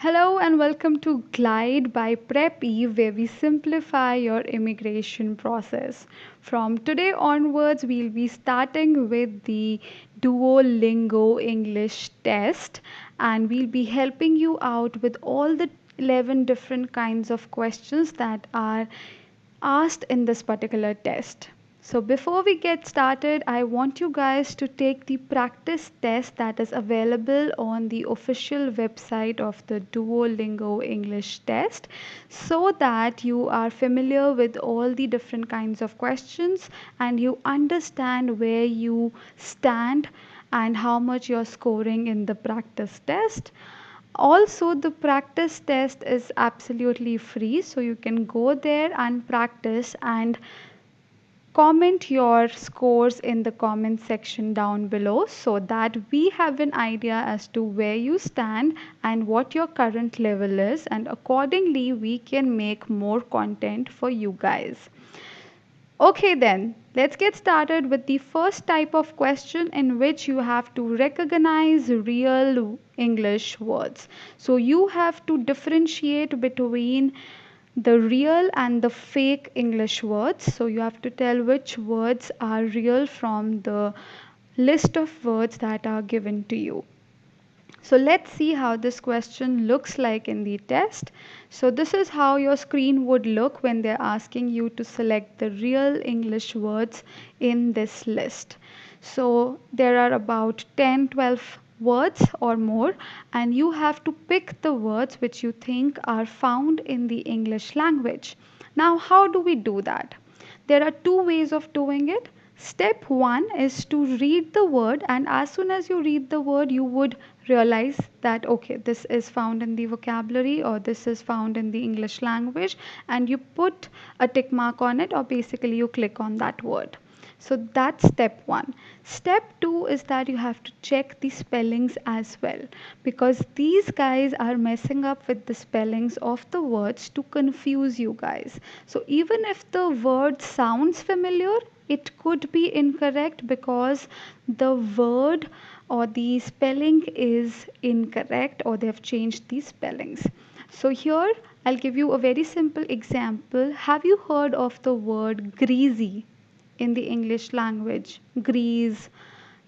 Hello and welcome to Glide by Preppy, where we simplify your immigration process. From today onwards, we'll be starting with the DuoLingo English Test, and we'll be helping you out with all the 11 different kinds of questions that are asked in this particular test. So before we get started, I want you guys to take the practice test that is available on the official website of the Duolingo English Test so that you are familiar with all the different kinds of questions and you understand where you stand and how much you're scoring in the practice test. Also, the practice test is absolutely free, so you can go there and practice and comment your scores in the comment section down below so that we have an idea as to where you stand and what your current level is, and accordingly, we can make more content for you guys. Okay, then let's get started with the first type of question in which you have to recognize real English words. So you have to differentiate between the real and the fake English words. So you have to tell which words are real from the list of words that are given to you. So let's see how this question looks like in the test. So this is how your screen would look when they're asking you to select the real English words in this list. So there are about 10, 12 words or more, and you have to pick the words which you think are found in the English language. Now, how do we do that? There are two ways of doing it. Step one is to read the word, and as soon as you read the word, you would realize that okay, this is found in the vocabulary or this is found in the English language, and you put a tick mark on it, or basically you click on that word. So that's step one. Step two is that you have to check the spellings as well, because these guys are messing up with the spellings of the words to confuse you guys. So even if the word sounds familiar, it could be incorrect because the word or the spelling is incorrect, or they have changed the spellings. So here I'll give you a very simple example. Have you heard of the word greasy in the English language? Grease.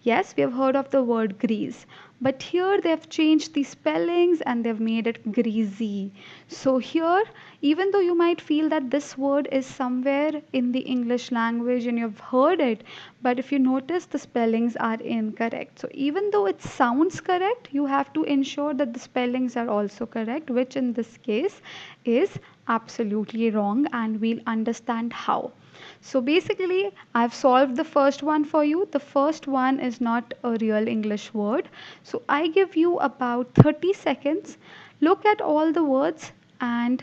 Yes, we have heard of the word grease, but here they have changed the spellings and they've made it greasy. So here, even though you might feel that this word is somewhere in the English language and you've heard it, but if you notice, the spellings are incorrect. So even though it sounds correct, you have to ensure that the spellings are also correct, which in this case is absolutely wrong, and we'll understand how. So basically, I've solved the first one for you. The first one is not a real English word. So I give you about 30 seconds. Look at all the words and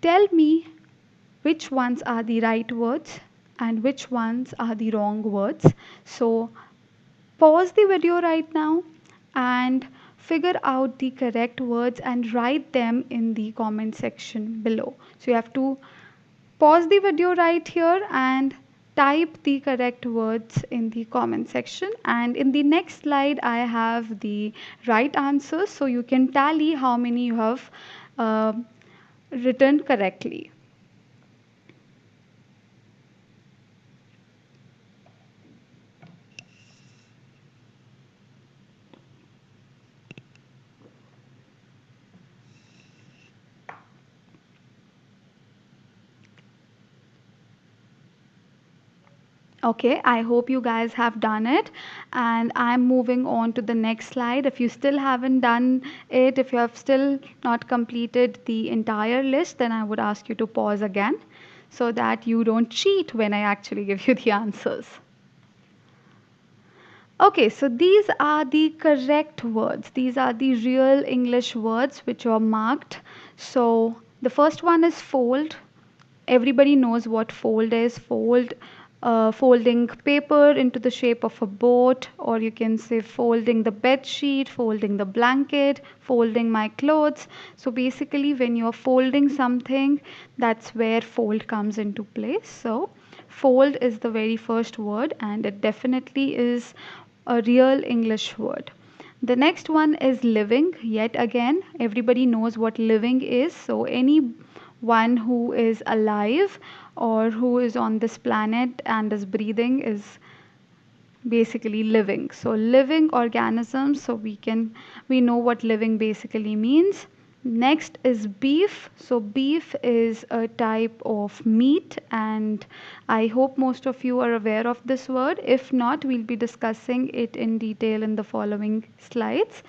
tell me which ones are the right words and which ones are the wrong words. So pause the video right now and figure out the correct words and write them in the comment section below. So you have to pause the video right here and type the correct words in the comment section, and in the next slide I have the right answers so you can tally how many you have uh, written correctly. Okay, I hope you guys have done it, and I'm moving on to the next slide. If you still haven't done it, if you have still not completed the entire list, then I would ask you to pause again so that you don't cheat when I actually give you the answers. Okay, so these are the correct words. These are the real English words which are marked. So the first one is fold. Everybody knows what fold is. Folding paper into the shape of a boat, or you can say folding the bed sheet, folding the blanket, folding my clothes. So basically, when you're folding something, that's where fold comes into place. So fold is the very first word, and it definitely is a real English word. The next one is living. Yet again, everybody knows what living is. So, anyone who is alive or who is on this planet and is breathing is basically living. So, living organisms. So, we know what living basically means. Next is beef. So, beef is a type of meat, and I hope most of you are aware of this word. If not, we'll be discussing it in detail in the following slides.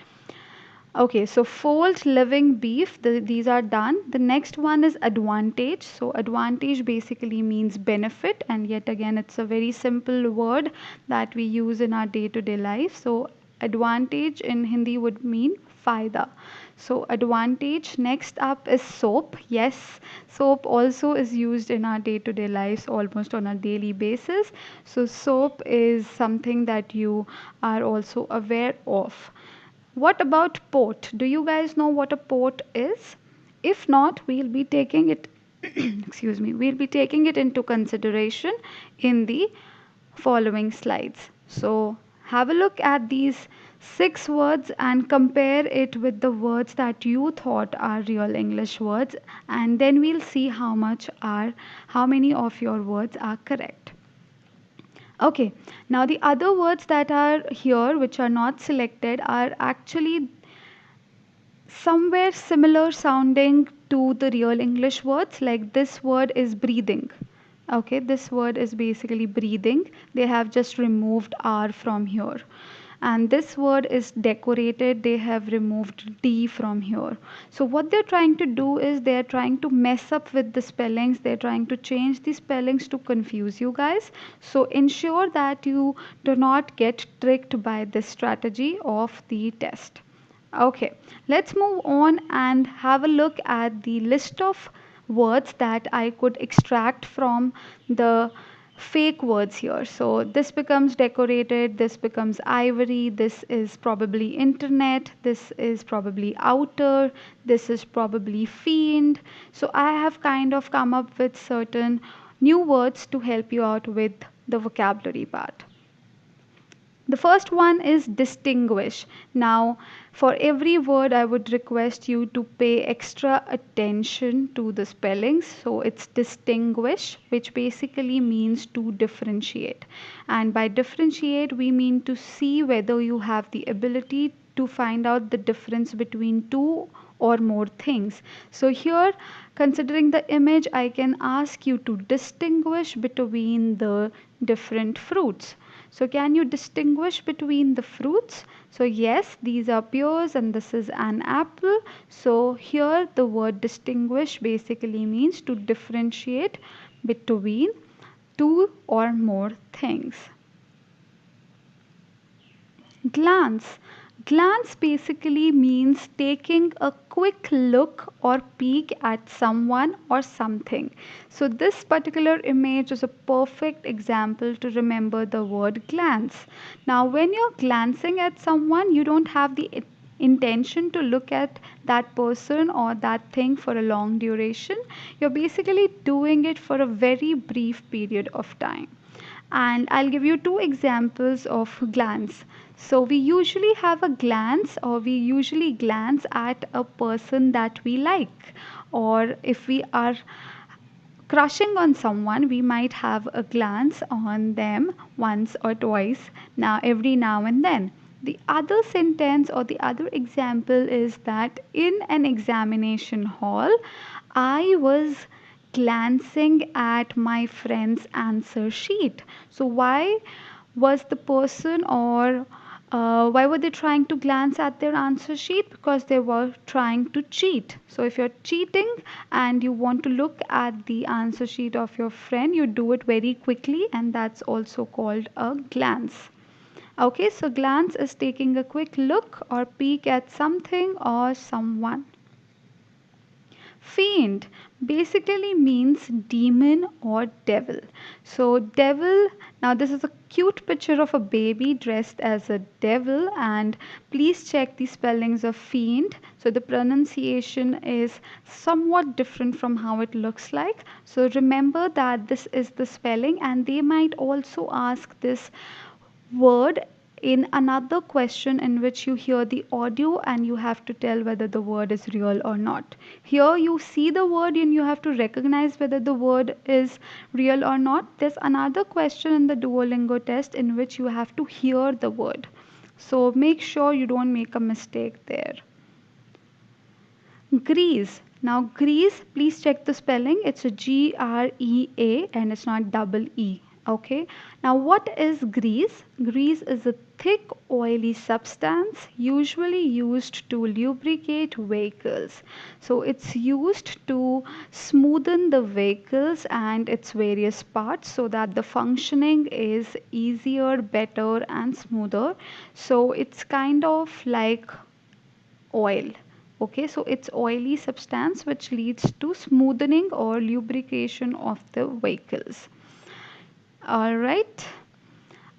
Okay, so fold, living, beef, these are done. The next one is advantage. So, advantage basically means benefit, and yet again, it's a very simple word that we use in our day to day life. So, advantage in Hindi would mean faida. So, advantage. Next up is soap. Yes, soap also is used in our day to day lives almost on a daily basis. So, soap is something that you are also aware of. What about port? Do you guys know what a port is? If not, we'll be taking it excuse me, we'll be taking it into consideration in the following slides. So, have a look at these 6 words and compare it with the words that you thought are real English words, and then we'll see how many of your words are correct. Okay, now the other words that are here, which are not selected, are actually somewhere similar sounding to the real English words. Like this word is breathing. Okay, this word is basically breathing. They have just removed R from here. And this word is decorated. They have removed D from here. So, what they're trying to do is they're trying to mess up with the spellings. They're trying to change the spellings to confuse you guys. So, ensure that you do not get tricked by this strategy of the test. Okay, let's move on and have a look at the list of words that I could extract from the fake words here. So this becomes decorated, this becomes ivory, this is probably internet, this is probably outer, this is probably fiend. So I have kind of come up with certain new words to help you out with the vocabulary part. The first one is distinguish. Now, for every word, I would request you to pay extra attention to the spellings. So, it's distinguish, which basically means to differentiate. And by differentiate, we mean to see whether you have the ability to find out the difference between two or more things. So, here, considering the image, I can ask you to distinguish between the different fruits. So, can you distinguish between the fruits? So, yes, these are pears and this is an apple. So, here the word distinguish basically means to differentiate between two or more things. Glance. Glance basically means taking a quick look or peek at someone or something. So, this particular image is a perfect example to remember the word glance. Now, when you're glancing at someone, you don't have the intention to look at that person or that thing for a long duration. You're basically doing it for a very brief period of time. And I'll give you two examples of glance. So we usually have a glance, or we usually glance at a person that we like, or if we are crushing on someone, we might have a glance on them once or twice, now every now and then. The other sentence or the other example is that in an examination hall, I was glancing at my friend's answer sheet. So, was the person or why were they trying to glance at their answer sheet? Because they were trying to cheat. So, if you're cheating and you want to look at the answer sheet of your friend, you do it very quickly, and that's also called a glance. Okay, so glance is taking a quick look or peek at something or someone. Fiend basically means demon or devil. So, devil, now this is a cute picture of a baby dressed as a devil, and please check the spellings of fiend. So, the pronunciation is somewhat different from how it looks like. So, remember that this is the spelling, and they might also ask this word in another question in which you hear the audio and you have to tell whether the word is real or not. Here you see the word and you have to recognize whether the word is real or not. There's another question in the Duolingo test in which you have to hear the word. So make sure you don't make a mistake there. Grease. Now, grease, please check the spelling. It's a Grea and it's not double E. Okay. Now, what is grease? Grease is a thick, oily substance usually used to lubricate vehicles. So, it's used to smoothen the vehicles and its various parts so that the functioning is easier, better, and smoother. So, it's kind of like oil. Okay, so it's oily substance which leads to smoothening or lubrication of the vehicles. All right.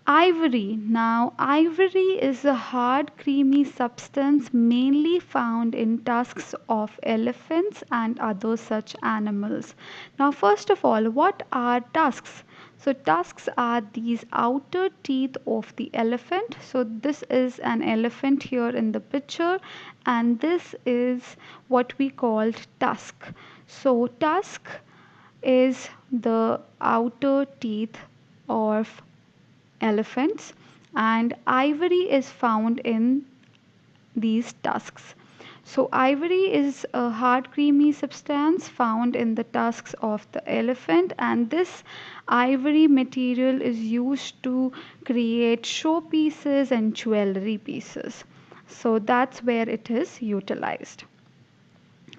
Ivory. Now, ivory is a hard, creamy substance mainly found in tusks of elephants and other such animals. Now, first of all, what are tusks? So, tusks are these outer teeth of the elephant. So, this is an elephant here in the picture, and this is what we called tusk. So, tusk is the outer teeth of elephants, and ivory is found in these tusks. So, ivory is a hard, creamy substance found in the tusks of the elephant, and this ivory material is used to create showpieces and jewelry pieces. So, that's where it is utilized.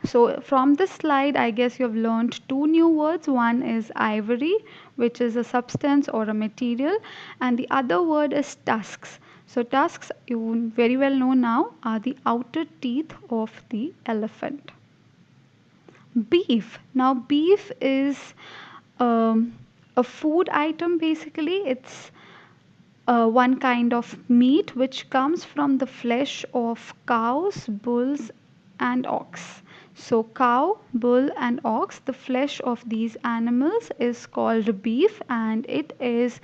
So from this slide, I guess you have learned two new words. One is ivory, which is a substance or a material, and the other word is tusks. So tusks, you very well know now, are the outer teeth of the elephant. Beef. Now beef is um, a food item basically. It's one kind of meat which comes from the flesh of cows, bulls, and ox. So, cow, bull, and ox, the flesh of these animals is called beef, and it is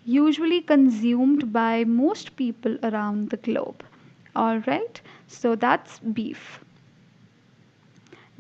usually consumed by most people around the globe. Alright, so that's beef.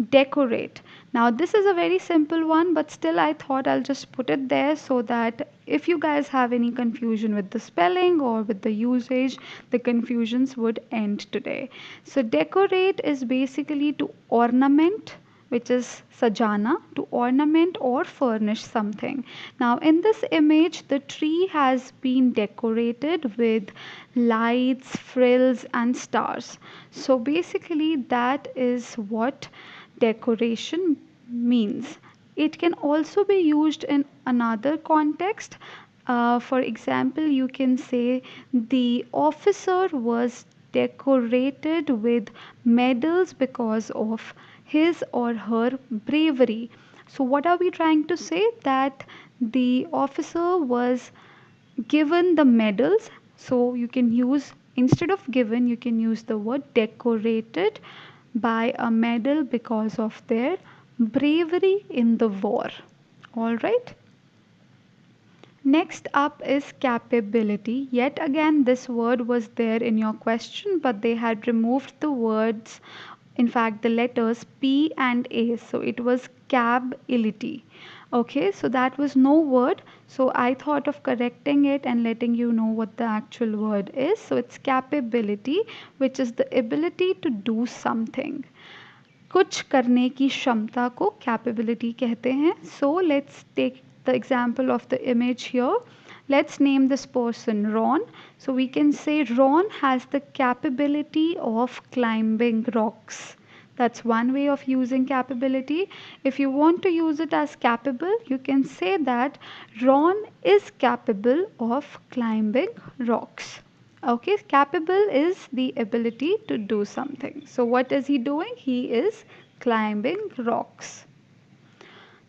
Decorate. Now this is a very simple one, but still I thought I'll just put it there so that if you guys have any confusion with the spelling or with the usage, the confusions would end today. So decorate is basically to ornament, which is sajana, to ornament or furnish something. Now in this image, the tree has been decorated with lights, frills, and stars. So basically that is what decoration means. It can also be used in another context. For example, you can say the officer was decorated with medals because of his or her bravery. So, what are we trying to say? That the officer was given the medals. So, you can use, instead of given, you can use the word decorated by a medal because of their bravery in the war. All right. Next up is capability. Yet again, this word was there in your question, but they had removed the words, in fact, the letters P and A. So it was capability. Okay, so that was no word. So I thought of correcting it and letting you know what the actual word is. So it's capability, which is the ability to do something. कुछ करने की क्षमता को capability कहते हैं. So let's take the example of the image here. Let's name this person Ron. So we can say Ron has the capability of climbing rocks. That's one way of using capability. If you want to use it as capable, you can say that Ron is capable of climbing rocks. Okay, capable is the ability to do something. So what is he doing? He is climbing rocks.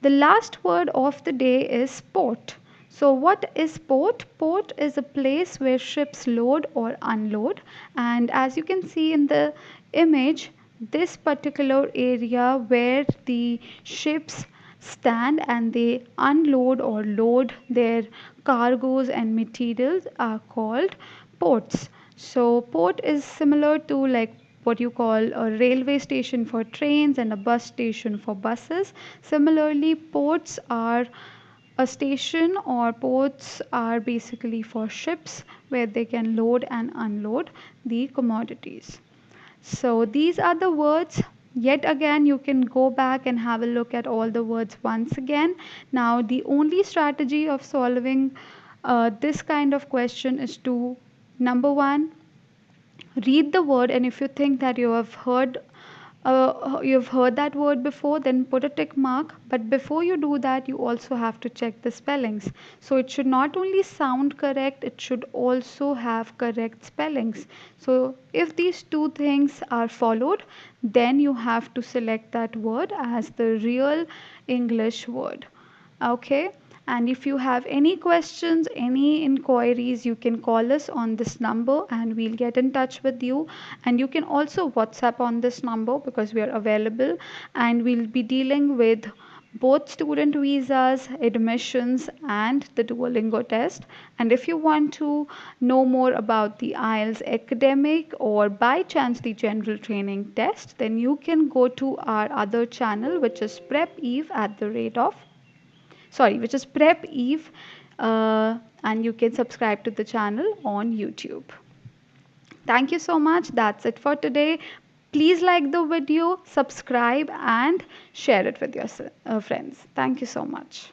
The last word of the day is port. So what is port? Port is a place where ships load or unload, and as you can see in the image, this particular area where the ships stand and they unload or load their cargoes and materials are called ports. So port is similar to like what you call a railway station for trains and a bus station for buses. Similarly, ports are a station, or ports are basically for ships where they can load and unload the commodities. So these are the words. Yet again, you can go back and have a look at all the words once again. Now, the only strategy of solving this kind of question is to, number one, read the word, and if you think that you've heard that word before, then put a tick mark. But before you do that, you also have to check the spellings. So it should not only sound correct, it should also have correct spellings. So if these two things are followed, then you have to select that word as the real English word. Okay, and if you have any questions, any inquiries, you can call us on this number and we'll get in touch with you. And you can also WhatsApp on this number because we are available, and we'll be dealing with both student visas, admissions, and the Duolingo test. And if you want to know more about the IELTS academic or by chance the general training test, then you can go to our other channel, which is Prep Eve at the rate of which is Prep Eve, and you can subscribe to the channel on YouTube. Thank you so much. That's it for today. Please like the video, subscribe, and share it with your friends. Thank you so much.